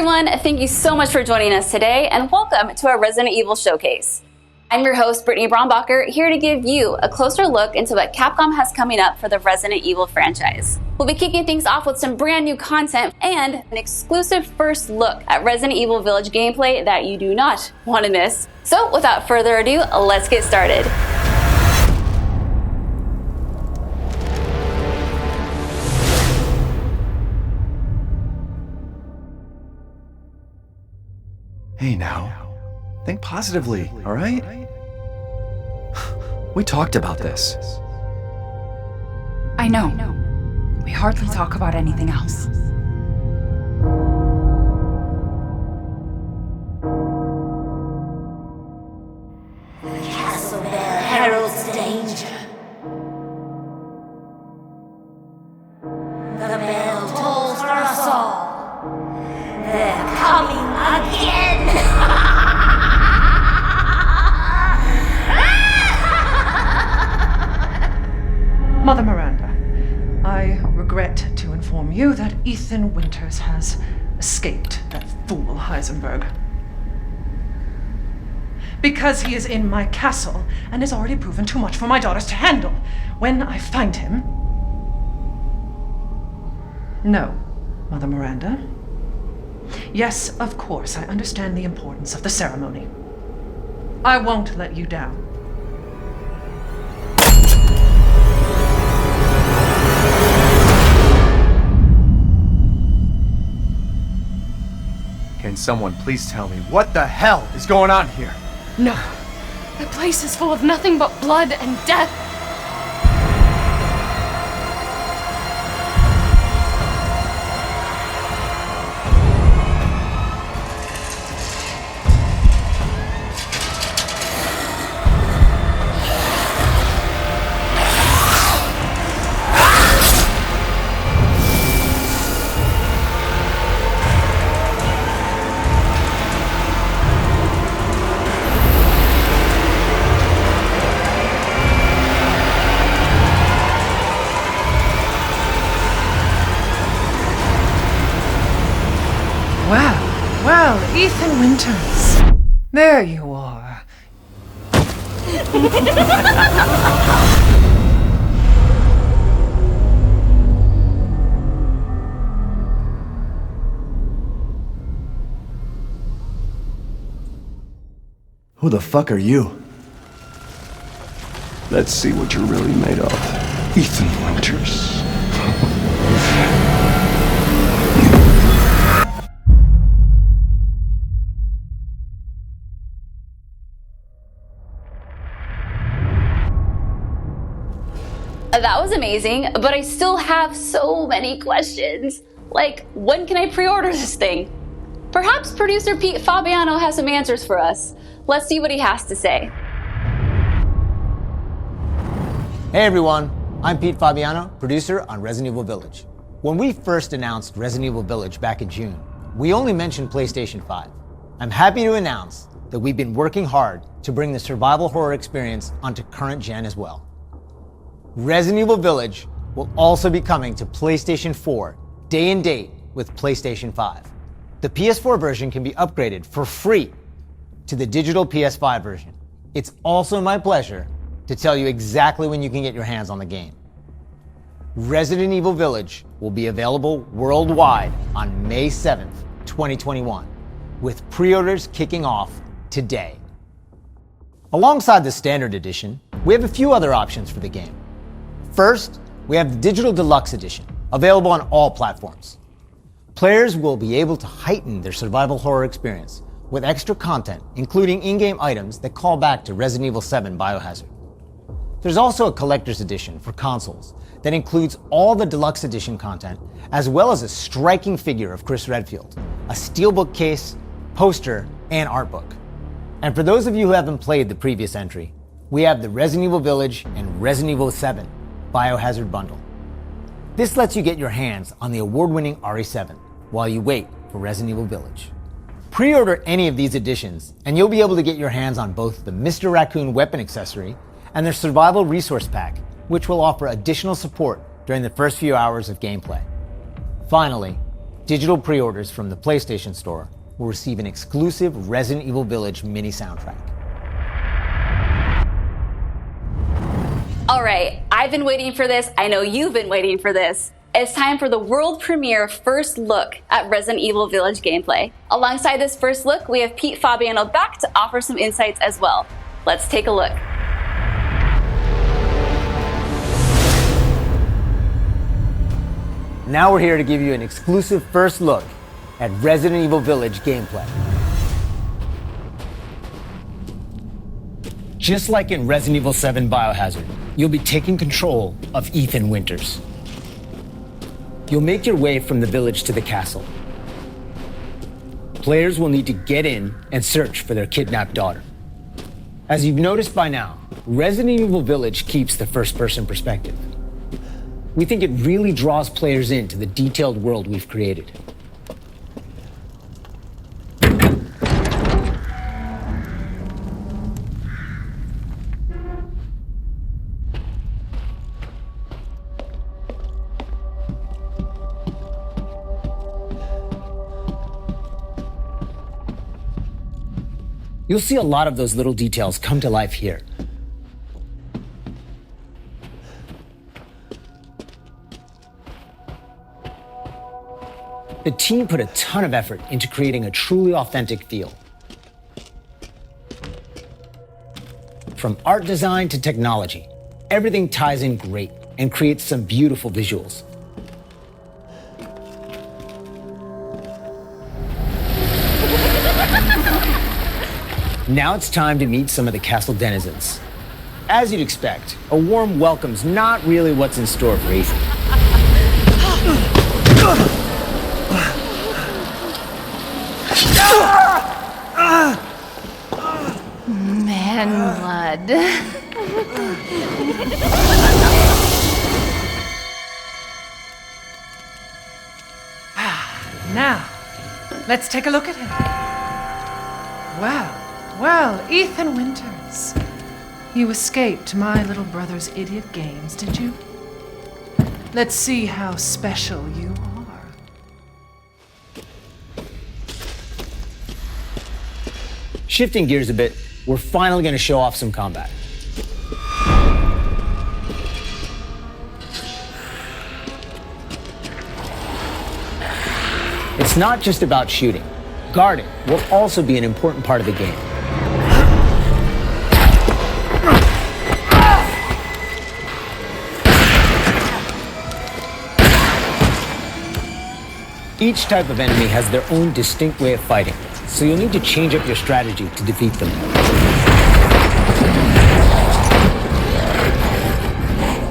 everyone, thank you so much for joining us today and welcome to our Resident Evil showcase. I'm your host, Brittany Brombacher, here to give you a closer look into what Capcom has coming up for the Resident Evil franchise. We'll be kicking things off with some brand new content and an exclusive first look at Resident Evil Village gameplay that you do not want to miss. So without further ado, let's get started. Hey now, think positively, all right? We talked about this. I know. We hardly talk about anything else. The castle bell heralds danger. The bell tolls for us all. They're coming again! Mother Miranda, I regret to inform you that Ethan Winters has escaped that fool Heisenberg. Because he is in my castle and has already proven too much for my daughters to handle. When I find him... No, Mother Miranda. Yes, of course, I understand the importance of the ceremony. I won't let you down. Can someone please tell me what the hell is going on here? No. The place is full of nothing but blood and death. Well, Ethan Winters. There you are. Who the fuck are you? Let's see what you're really made of, Ethan Winters. That was amazing, but I still have so many questions. Like, when can I pre-order this thing? Perhaps producer Pete Fabiano has some answers for us. Let's see what he has to say. Hey everyone, I'm Pete Fabiano, producer on Resident Evil Village. When we first announced Resident Evil Village back in June, we only mentioned PlayStation 5. I'm happy to announce that we've been working hard to bring the survival horror experience onto current gen as well. Resident Evil Village will also be coming to PlayStation 4 day and date with PlayStation 5. The PS4 version can be upgraded for free to the digital PS5 version. It's also my pleasure to tell you exactly when you can get your hands on the game. Resident Evil Village will be available worldwide on May 7th, 2021, with pre-orders kicking off today. Alongside the standard edition, we have a few other options for the game. First, we have the Digital Deluxe Edition, available on all platforms. Players will be able to heighten their survival horror experience with extra content, including in-game items that call back to Resident Evil 7 Biohazard. There's also a collector's edition for consoles that includes all the Deluxe Edition content, as well as a striking figure of Chris Redfield, a steelbook case, poster, and art book. And for those of you who haven't played the previous entry, we have the Resident Evil Village and Resident Evil 7 Biohazard bundle. This lets you get your hands on the award-winning RE7 while you wait for Resident Evil Village. Pre-order any of these editions and you'll be able to get your hands on both the Mr. Raccoon weapon accessory and their survival resource pack, which will offer additional support during the first few hours of gameplay. Finally, digital pre-orders from the PlayStation Store will receive an exclusive Resident Evil Village mini soundtrack. All right, I've been waiting for this. I know you've been waiting for this. It's time for the world premiere first look at Resident Evil Village gameplay. Alongside this first look, we have Pete Fabiano back to offer some insights as well. Let's take a look. Now we're here to give you an exclusive first look at Resident Evil Village gameplay. Just like in Resident Evil 7 Biohazard, you'll be taking control of Ethan Winters. You'll make your way from the village to the castle. Players will need to get in and search for their kidnapped daughter. As you've noticed by now, Resident Evil Village keeps the first-person perspective. We think it really draws players into the detailed world we've created. You'll see a lot of those little details come to life here. The team put a ton of effort into creating a truly authentic feel. From art design to technology, everything ties in great and creates some beautiful visuals. Now it's time to meet some of the castle denizens. As you'd expect, a warm welcome's not really what's in store for Ethan. Man blood. Now, let's take a look at him. Well, Ethan Winters. You escaped my little brother's idiot games, did you? Let's see how special you are. Shifting gears a bit, we're finally going to show off some combat. It's not just about shooting. Guarding will also be an important part of the game. Each type of enemy has their own distinct way of fighting, so you'll need to change up your strategy to defeat them.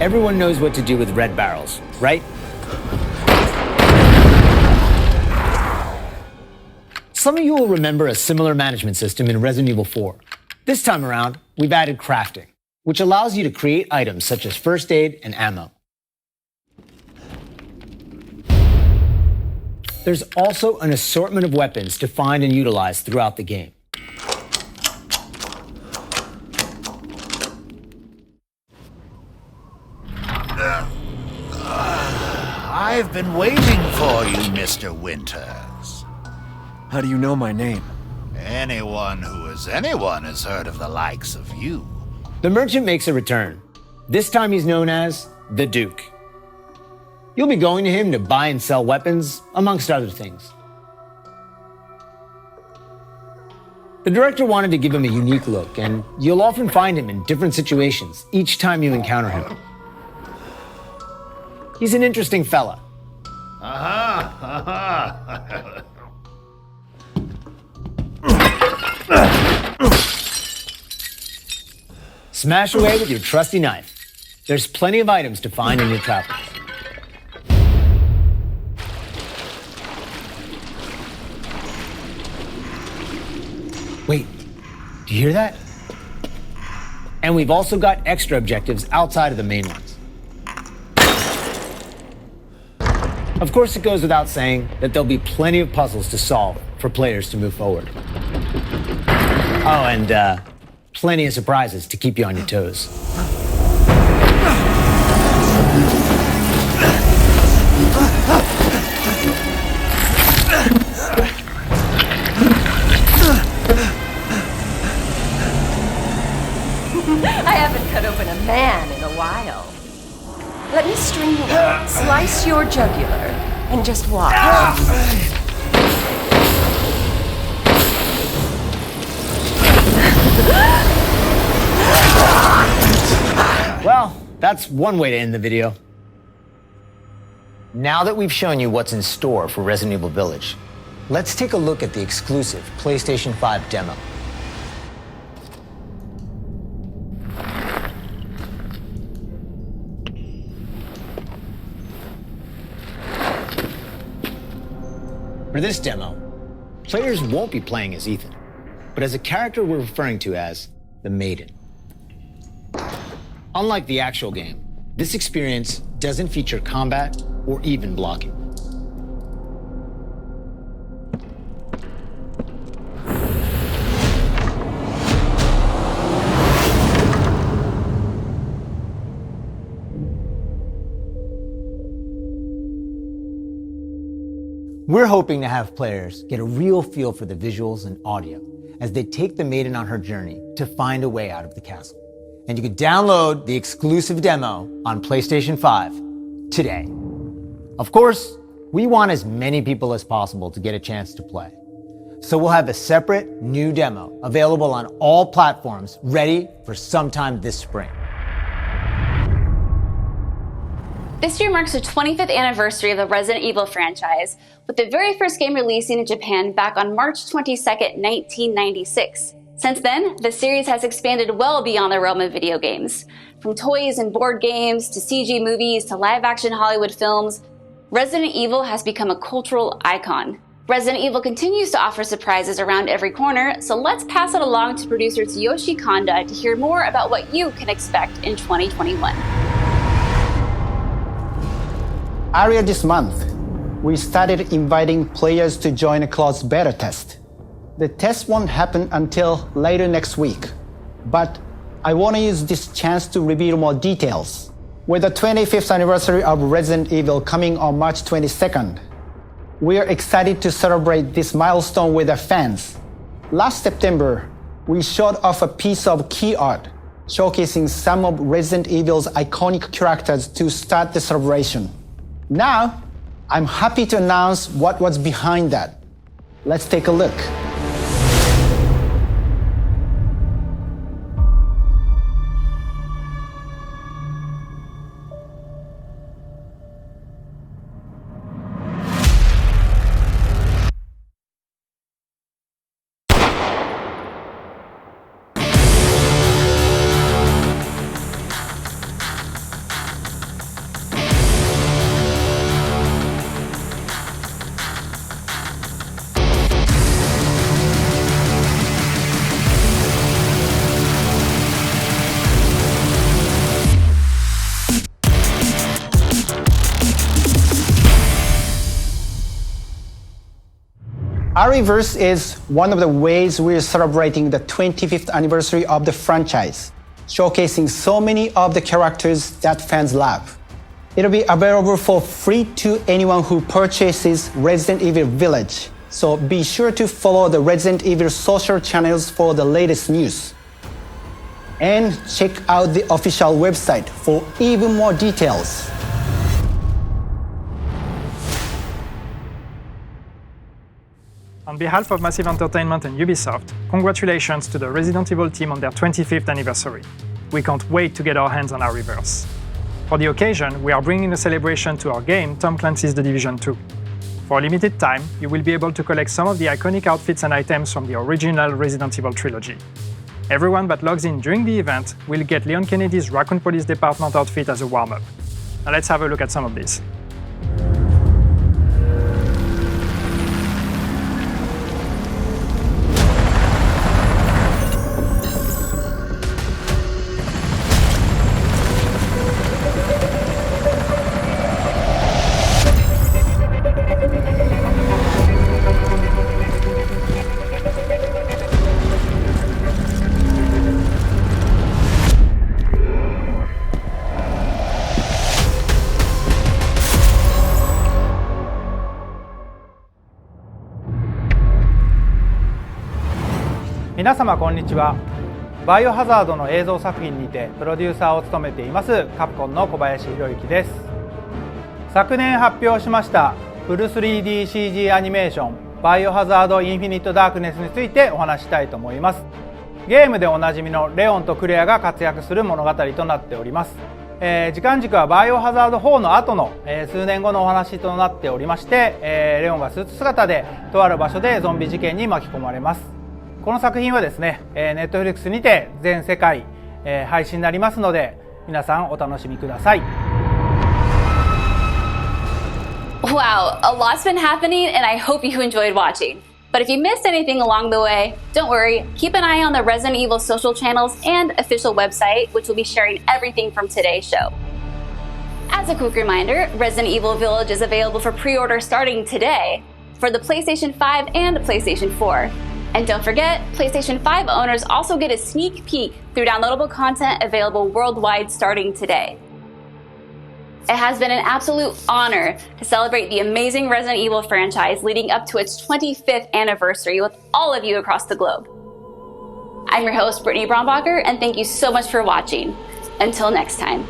Everyone knows what to do with red barrels, right? Some of you will remember a similar management system in Resident Evil 4. This time around, we've added crafting, which allows you to create items such as first aid and ammo. There's also an assortment of weapons to find and utilize throughout the game. I've been waiting for you, Mr. Winters. How do you know my name? Anyone who is anyone has heard of the likes of you. The merchant makes a return. This time he's known as the Duke. You'll be going to him to buy and sell weapons, amongst other things. The director wanted to give him a unique look, and you'll often find him in different situations each time you encounter him. He's an interesting fella. Smash away with your trusty knife. There's plenty of items to find in your travels. Wait, do you hear that? And we've also got extra objectives outside of the main ones. Of course, it goes without saying that there'll be plenty of puzzles to solve for players to move forward. Oh, and plenty of surprises to keep you on your toes. Brace your jugular and just watch. Well, that's one way to end the video. Now that we've shown you what's in store for Resident Evil Village, let's take a look at the exclusive PlayStation 5 demo. For this demo, players won't be playing as Ethan, but as a character we're referring to as the Maiden. Unlike the actual game, this experience doesn't feature combat or even blocking. We're hoping to have players get a real feel for the visuals and audio as they take the Maiden on her journey to find a way out of the castle. And you can download the exclusive demo on PlayStation 5 today. Of course, we want as many people as possible to get a chance to play. So we'll have a separate new demo available on all platforms ready for sometime this spring. This year marks the 25th anniversary of the Resident Evil franchise, with the very first game releasing in Japan back on March 22nd, 1996. Since then, the series has expanded well beyond the realm of video games. From toys and board games, to CG movies, to live-action Hollywood films, Resident Evil has become a cultural icon. Resident Evil continues to offer surprises around every corner, so let's pass it along to producer Tsuyoshi Kanda to hear more about what you can expect in 2021. Earlier this month, we started inviting players to join a closed beta test. The test won't happen until later next week, but I want to use this chance to reveal more details. With the 25th anniversary of Resident Evil coming on March 22nd, we are excited to celebrate this milestone with our fans. Last September, we showed off a piece of key art showcasing some of Resident Evil's iconic characters to start the celebration. Now, I'm happy to announce what was behind that. Let's take a look. Ariverse is one of the ways we're celebrating the 25th anniversary of the franchise, showcasing so many of the characters that fans love. It'll be available for free to anyone who purchases Resident Evil Village, so be sure to follow the Resident Evil social channels for the latest news. And check out the official website for even more details. On behalf of Massive Entertainment and Ubisoft, congratulations to the Resident Evil team on their 25th anniversary. We can't wait to get our hands on Ariverse. For the occasion, we are bringing a celebration to our game, Tom Clancy's The Division 2. For a limited time, you will be able to collect some of the iconic outfits and items from the original Resident Evil trilogy. Everyone that logs in during the event will get Leon Kennedy's Raccoon Police Department outfit as a warm-up. Now let's have a look at some of these.皆様こんにちは。バイオハザードの映像作品にてプロデューサーを務めていますカプコンの小林博之です。昨年発表しましたフル 3DCG アニメーションバイオハザードインフィニットダークネスについてお話したいと思います。ゲームでおなじみのレオンとクレアが活躍する物語となっております。時間軸はバイオハザード4の後の、数年後のお話となっておりまして、レオンがスーツ姿でとある場所でゾンビ事件に巻き込まれます。この作品はですね、Netflix にて全世界、配信になりますので皆さんお楽しみください。Wow, a lot's been happening, and I hope you enjoyed watching. But if you missed anything along the way, don't worry, keep an eye on the Resident Evil social channels and official website, which will be sharing everything from today's show. As a quick reminder, Resident Evil Village is available for pre-order starting today for the PlayStation 5 and PlayStation 4. And don't forget, PlayStation 5 owners also get a sneak peek through downloadable content available worldwide starting today. It has been an absolute honor to celebrate the amazing Resident Evil franchise leading up to its 25th anniversary with all of you across the globe. I'm your host, Brittany Brombacher, and thank you so much for watching. Until next time.